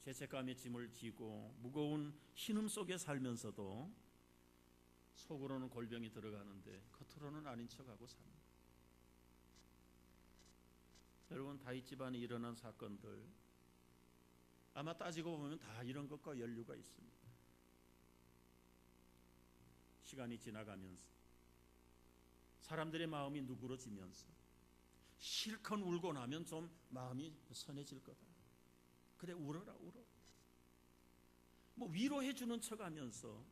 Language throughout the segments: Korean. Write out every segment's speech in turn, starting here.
죄책감의 짐을 지고 무거운 신음 속에 살면서도 속으로는 골병이 들어가는데 겉으로는 아닌 척하고 삽니다. 여러분, 다윗 집안에 일어난 사건들 아마 따지고 보면 다 이런 것과 연류가 있습니다. 시간이 지나가면서 사람들의 마음이 누그러지면서 실컷 울고 나면 좀 마음이 선해질 거다. 그래, 울어라, 울어. 뭐 위로해 주는 척하면서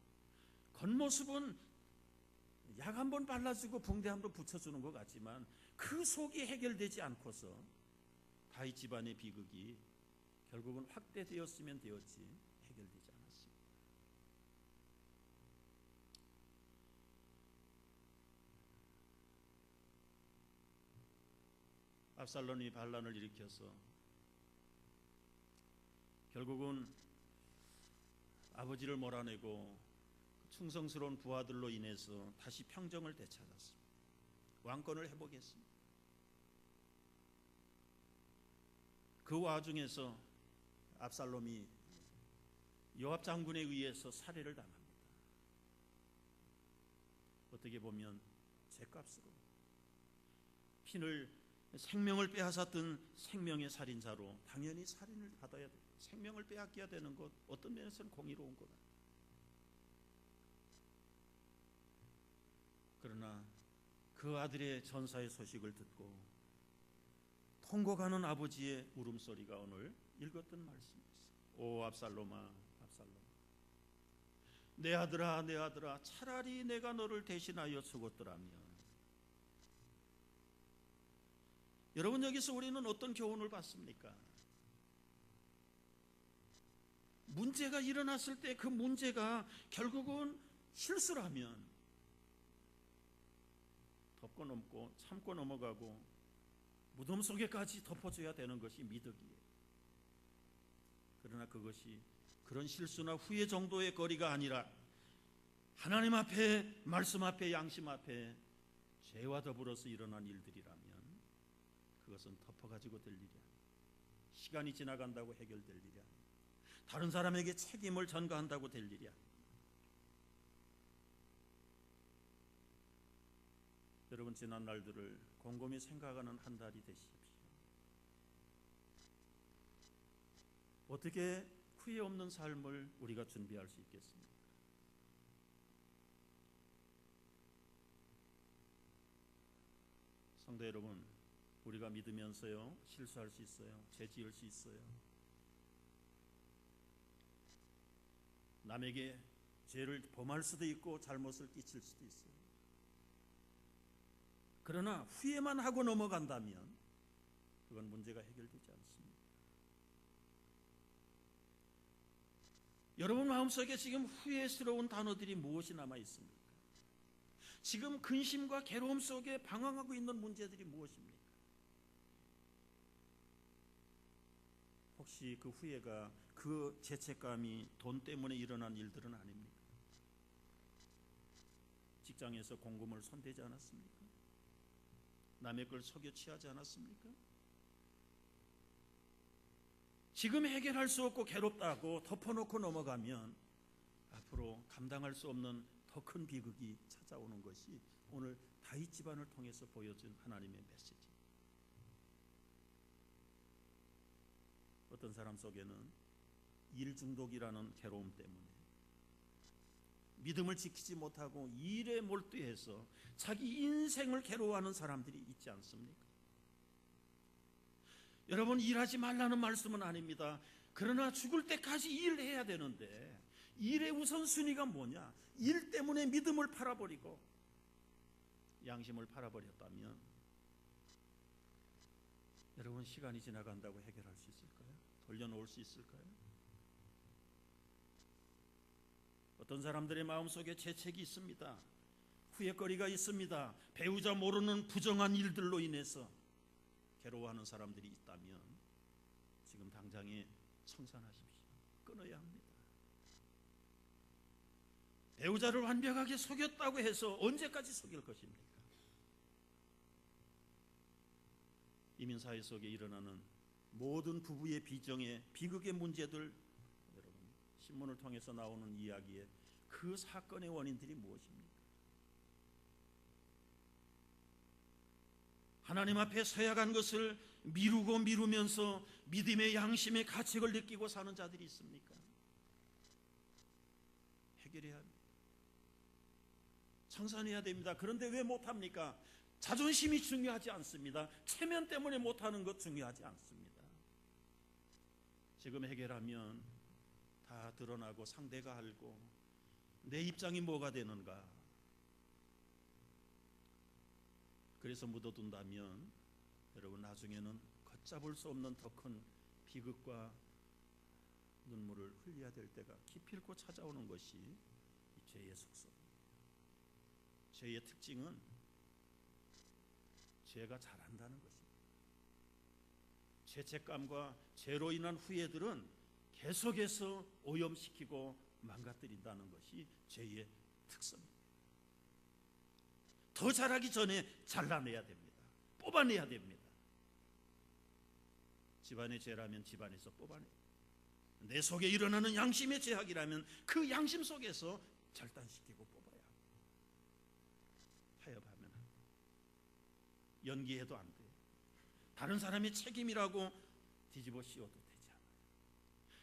겉모습은 약 한 번 발라주고 붕대 한 번 붙여주는 것 같지만 그 속이 해결되지 않고서 다윗 집안의 비극이 결국은 확대되었으면 되었지 해결되지 않았습니다. 압살롬이 반란을 일으켜서 결국은 아버지를 몰아내고 충성스러운 부하들로 인해서 다시 평정을 되찾았습니다. 왕권을 회복했습니다. 그 와중에서 압살롬이 요압 장군에 의해서 살해를 당합니다. 어떻게 보면 죗값으로 생명을 빼앗았던 생명의 살인자로 당연히 살인을 받아야 돼요. 생명을 빼앗겨야 되는 것 어떤 면에서는 공의로운 거다. 그러나 그 아들의 전사의 소식을 듣고 통곡하는 아버지의 울음소리가 오늘 읽었던 말씀이었어요. 오 압살롬아, 압살롬, 내 아들아, 내 아들아, 차라리 내가 너를 대신하여 죽었더라면. 여러분, 여기서 우리는 어떤 교훈을 받습니까? 문제가 일어났을 때 그 문제가 결국은 실수라면 덮고 넘고 참고 넘어가고 무덤 속에까지 덮어줘야 되는 것이 미덕이에요. 그러나 그것이 그런 실수나 후회 정도의 거리가 아니라 하나님 앞에, 말씀 앞에, 양심 앞에 죄와 더불어서 일어난 일들이라면 그것은 덮어가지고 될 일이 아니에요. 시간이 지나간다고 해결될 일이 아니에요. 다른 사람에게 책임을 전가한다고 될 일이 아니에요. 여러분, 지난 날들을 곰곰이 생각하는 한 달이 되십시오. 어떻게 후회 없는 삶을 우리가 준비할 수 있겠습니까? 성도 여러분, 우리가 믿으면서요, 실수할 수 있어요. 죄 지을 수 있어요. 남에게 죄를 범할 수도 있고 잘못을 끼칠 수도 있어요. 그러나 후회만 하고 넘어간다면 그건 문제가 해결되지 않습니다. 여러분 마음속에 지금 후회스러운 단어들이 무엇이 남아 있습니까? 지금 근심과 괴로움 속에 방황하고 있는 문제들이 무엇입니까? 혹시 그 후회가, 그 죄책감이 돈 때문에 일어난 일들은 아닙니까? 직장에서 공금을 손대지 않았습니까? 남의 걸 속여 취하지 않았습니까? 지금 해결할 수 없고 괴롭다고 덮어놓고 넘어가면 앞으로 감당할 수 없는 더 큰 비극이 찾아오는 것이 오늘 다윗 집안을 통해서 보여준 하나님의 메시지. 어떤 사람 속에는 일 중독이라는 괴로움 때문에 믿음을 지키지 못하고 일에 몰두해서 자기 인생을 괴로워하는 사람들이 있지 않습니까? 여러분, 일하지 말라는 말씀은 아닙니다. 그러나 죽을 때까지 일해야 되는데 일의 우선순위가 뭐냐? 일 때문에 믿음을 팔아버리고 양심을 팔아버렸다면 여러분, 시간이 지나간다고 해결할 수 있을까요? 돌려놓을 수 있을까요? 어떤 사람들의 마음속에 죄책이 있습니다. 후회거리가 있습니다. 배우자 모르는 부정한 일들로 인해서 괴로워하는 사람들이 있다면 지금 당장에 청산하십시오. 끊어야 합니다. 배우자를 완벽하게 속였다고 해서 언제까지 속일 것입니까? 이민사회 속에 일어나는 모든 부부의 비정의 비극의 문제들, 여러분 신문을 통해서 나오는 이야기에 그 사건의 원인들이 무엇입니까? 하나님 앞에 서야 한 것을 미루고 미루면서 믿음의 양심의 가책을 느끼고 사는 자들이 있습니까? 해결해야 합니다. 청산해야 됩니다. 그런데 왜 못합니까? 자존심이 중요하지 않습니다. 체면 때문에 못하는 것 중요하지 않습니다. 지금 해결하면 다 드러나고 상대가 알고 내 입장이 뭐가 되는가. 그래서 묻어둔다면 여러분 나중에는 걷잡을 수 없는 더 큰 비극과 눈물을 흘려야 될 때가 기필코 찾아오는 것이 이 죄의 속성입니다. 죄의 특징은 죄가 잘한다는 것입니다. 죄책감과 죄로 인한 후회들은 계속해서 오염시키고 망가뜨린다는 것이 죄의 특성입니다. 더 잘하기 전에 잘라내야 됩니다. 뽑아내야 됩니다. 집안의 죄라면 집안에서 뽑아내야 됩니다. 내 속에 일어나는 양심의 죄악이라면 그 양심 속에서 절단시키고 뽑아야 합니다. 타협하면 안 돼요. 연기해도 안 돼요. 다른 사람의 책임이라고 뒤집어 씌워도 되지 않아요.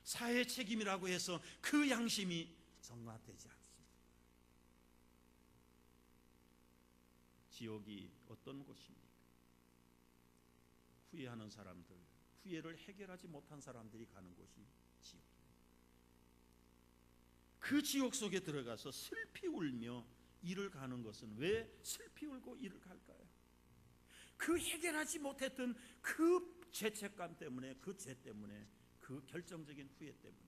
사회의 책임이라고 해서 그 양심이 정화되지 않습니다. 지옥이 어떤 곳입니까? 후회하는 사람들, 후회를 해결하지 못한 사람들이 가는 곳이 지옥입니다. 그 지옥 속에 들어가서 슬피 울며 이를 가는 것은 왜 슬피 울고 이를 갈까요? 그 해결하지 못했던 그 죄책감 때문에, 그 죄 때문에, 그 결정적인 후회 때문에.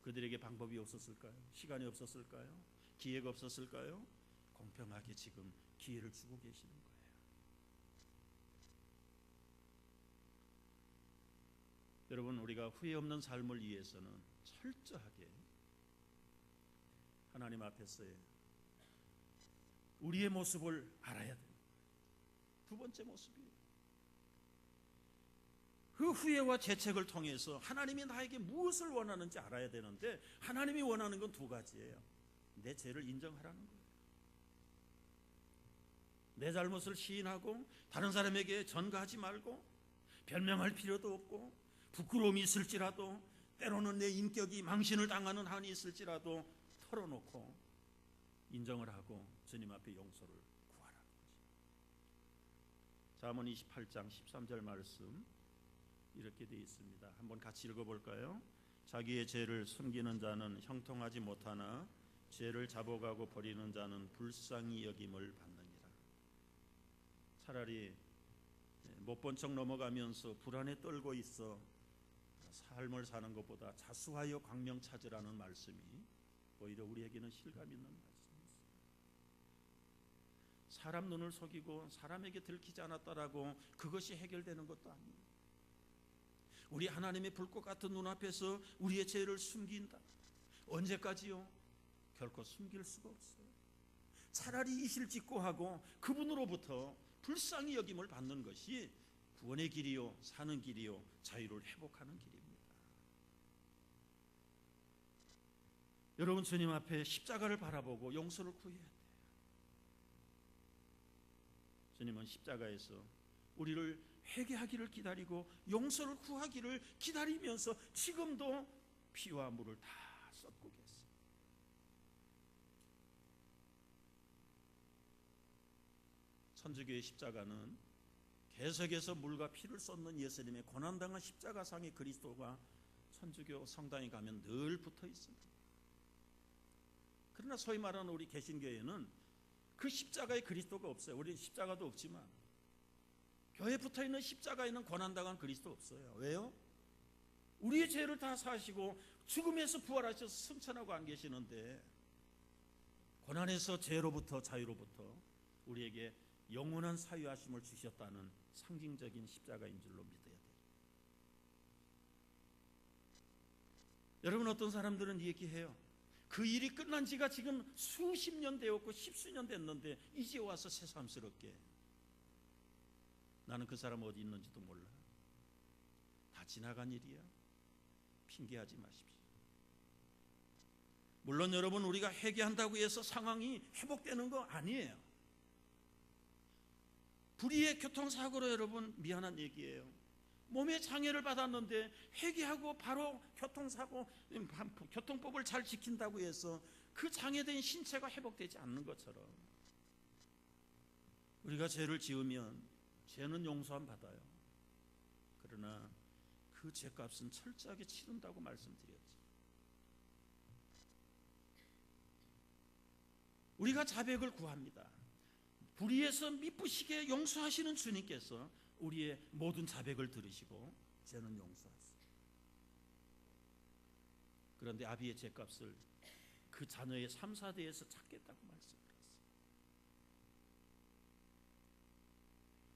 그들에게 방법이 없었을까요? 시간이 없었을까요? 기회가 없었을까요? 공평하게 지금 기회를 주고 계시는 거예요. 여러분, 우리가 후회 없는 삶을 위해서는 철저하게 하나님 앞에서의 우리의 모습을 알아야 됩니다. 두 번째 모습이에요. 그 후회와 죄책을 통해서 하나님이 나에게 무엇을 원하는지 알아야 되는데, 하나님이 원하는 건 두 가지예요. 내 죄를 인정하라는 거예요. 내 잘못을 시인하고 다른 사람에게 전가하지 말고 변명할 필요도 없고, 부끄러움이 있을지라도, 때로는 내 인격이 망신을 당하는 한이 있을지라도 털어놓고 인정을 하고 주님 앞에 용서를 구하라는 것입니다. 잠언 28장 13절 말씀 이렇게 되어 있습니다. 한번 같이 읽어볼까요? 자기의 죄를 숨기는 자는 형통하지 못하나 죄를 자복하고 버리는 자는 불쌍히 여김을 받느니라. 차라리 못 본 척 넘어가면서 불안에 떨고 있어 삶을 사는 것보다 자수하여 광명 찾으라는 말씀이 오히려 우리에게는 실감 있는 말씀입니다. 사람 눈을 속이고 사람에게 들키지 않았다라고 그것이 해결되는 것도 아닙니다. 우리 하나님의 불꽃 같은 눈앞에서 우리의 죄를 숨긴다. 언제까지요? 결코 숨길 수가 없어요. 차라리 이실직고하고 그분으로부터 불쌍히 여김을 받는 것이 구원의 길이요, 사는 길이요, 자유를 회복하는 길입니다. 여러분, 주님 앞에 십자가를 바라보고 용서를 구해야 돼요. 주님은 십자가에서 우리를 회개하기를 기다리고 용서를 구하기를 기다리면서 지금도 피와 물을 다 쏟고 계세요. 천주교의 십자가는 계속해서 물과 피를 쏟는 예수님의 고난당한 십자가상의 그리스도가 천주교 성당에 가면 늘 붙어 있습니다. 그러나 소위 말하는 우리 개신교회는 그 십자가에 그리스도가 없어요. 우리는 십자가도 없지만 교회에 붙어있는 십자가에는 고난당한 그리스도 없어요. 왜요? 우리의 죄를 다 사시고 죽음에서 부활하셔서 승천하고 안 계시는데, 고난에서 죄로부터 자유로부터 우리에게 영원한 사유하심을 주셨다는 상징적인 십자가인 줄로 믿어야 돼요. 여러분, 어떤 사람들은 얘기해요. 그 일이 끝난 지가 지금 수십 년 되었고 십수년 됐는데 이제 와서 새삼스럽게. 나는 그 사람 어디 있는지도 몰라. 다 지나간 일이야. 핑계하지 마십시오. 물론 여러분, 우리가 회개한다고 해서 상황이 회복되는 거 아니에요. 불의의 교통사고로 여러분 미안한 얘기예요. 몸에 장애를 받았는데 회개하고 바로 교통법을 잘 지킨다고 해서 그 장애된 신체가 회복되지 않는 것처럼 우리가 죄를 지으면 죄는 용서함 받아요. 그러나 그 죄값은 철저하게 치른다고 말씀드렸죠. 우리가 자백을 구합니다. 불의에서 미쁘시게 용서하시는 주님께서 우리의 모든 자백을 들으시고 죄는 용서하세요. 그런데 아비의 죄값을 그 자녀의 3, 4대에서 찾겠다고 말씀드렸어요.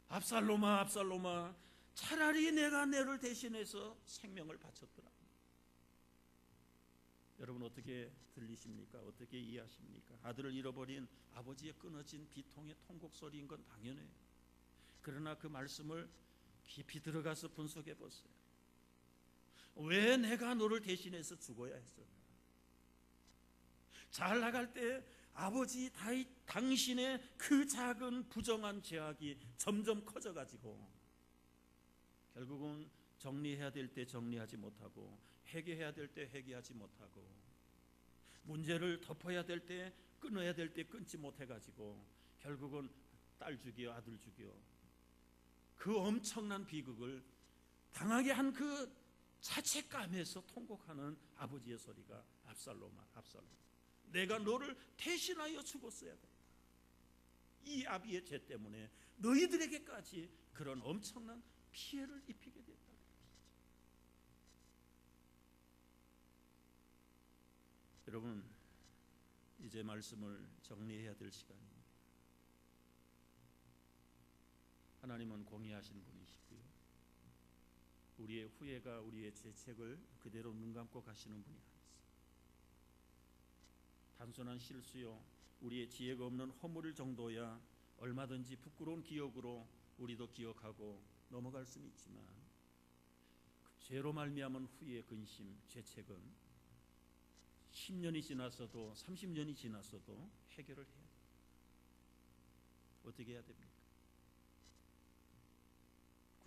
압살롬아, 압살롬아, 차라리 내가 너를 대신해서 생명을 바쳤더라. 여러분, 어떻게 들리십니까? 어떻게 이해하십니까? 아들을 잃어버린 아버지의 끊어진 비통의 통곡 소리인 건 당연해요. 그러나 그 말씀을 깊이 들어가서 분석해 보세요. 왜 내가 너를 대신해서 죽어야 했을까? 잘 나갈 때 아버지 다윗 당신의 그 작은 부정한 죄악이 점점 커져가지고 결국은 정리해야 될 때 정리하지 못하고 회개해야 될 때 회개하지 못하고 문제를 덮어야 될 때 끊어야 될 때 끊지 못해가지고 결국은 딸 죽여 아들 죽여 그 엄청난 비극을 당하게 한 그 자책감에서 통곡하는 아버지의 소리가 압살롬아, 압살롬, 내가 너를 대신하여 죽었어야 된다. 이 아비의 죄 때문에 너희들에게까지 그런 엄청난 피해를 입히게 됐다. 여러분, 이제 말씀을 정리해야 될 시간입니다. 하나님은 공의하신 분이시고요, 우리의 후회가 우리의 죄책을 그대로 눈 감고 가시는 분이 아니세요. 단순한 실수요, 우리의 지혜가 없는 허물 정도야 얼마든지 부끄러운 기억으로 우리도 기억하고 넘어갈 수는 있지만 그 죄로 말미암은 후회의 근심, 죄책은 10년이 지났어도 30년이 지났어도 해결을 해야 돼요. 어떻게 해야 됩니까?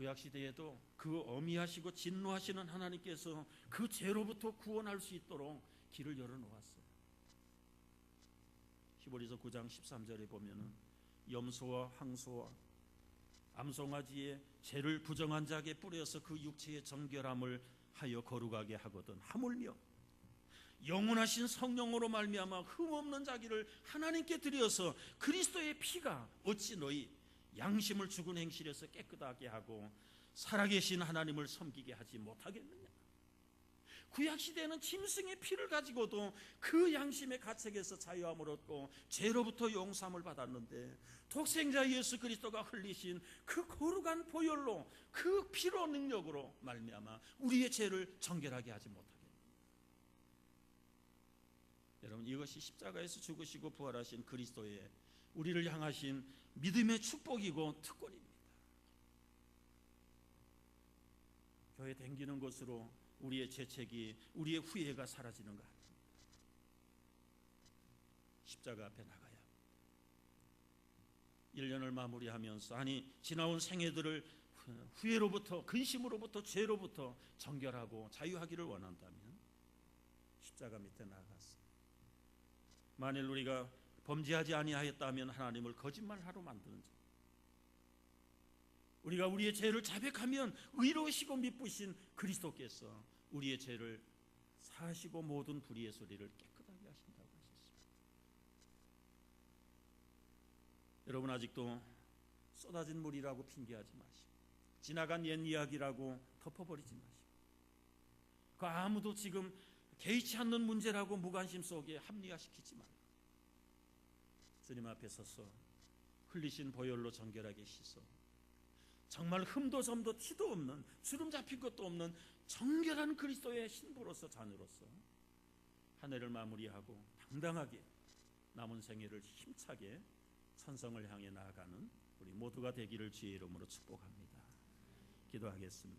구약시대에도 그 어미하시고 진노하시는 하나님께서 그 죄로부터 구원할 수 있도록 길을 열어놓았어요. 히브리서 9장 13절에 보면은 염소와 황소와 암송아지의 죄를 부정한 자에게 뿌려서 그 육체의 정결함을 하여 거룩하게 하거든 하물며 영원하신 성령으로 말미암아 흠없는 자기를 하나님께 드려서 그리스도의 피가 어찌 너희 양심을 죽은 행실에서 깨끗하게 하고 살아계신 하나님을 섬기게 하지 못하겠느냐. 구약시대에는 짐승의 피를 가지고도 그 양심의 가책에서 자유함을 얻고 죄로부터 용서함을 받았는데 독생자 예수 그리스도가 흘리신 그 거룩한 보혈로 그 피로 능력으로 말미암아 우리의 죄를 정결하게 하지 못하겠느냐. 여러분, 이것이 십자가에서 죽으시고 부활하신 그리스도의 우리를 향하신 믿음의 축복이고 특권입니다. 교회 댕기는 것으로 우리의 죄책이, 우리의 후회가 사라지는 거 아닙니다. 십자가 앞에 나가야 1년을 마무리하면서 지나온 생애들을 후회로부터, 근심으로부터, 죄로부터 정결하고 자유하기를 원한다면 십자가 밑에 나가서 만일 우리가 범죄하지 아니하였다면 하나님을 거짓말하러 만드는 자, 우리가 우리의 죄를 자백하면 의로우시고 미쁘신 그리스도께서 우리의 죄를 사하시고 모든 불의의 소리를 깨끗하게 하신다고 하셨습니다. 여러분, 아직도 쏟아진 물이라고 핑계하지 마시고 지나간 옛 이야기라고 덮어버리지 마시고 그 아무도 지금 개의치 않는 문제라고 무관심 속에 합리화시키지 말고 주님 앞에 서서 흘리신 보혈로 정결하게 씻어 정말 흠도 점도 티도 없는, 주름 잡힌 것도 없는 정결한 그리스도의 신부로서 자녀로서 한 해를 마무리하고 당당하게 남은 생애를 힘차게 천성을 향해 나아가는 우리 모두가 되기를 주의 이름으로 축복합니다. 기도하겠습니다.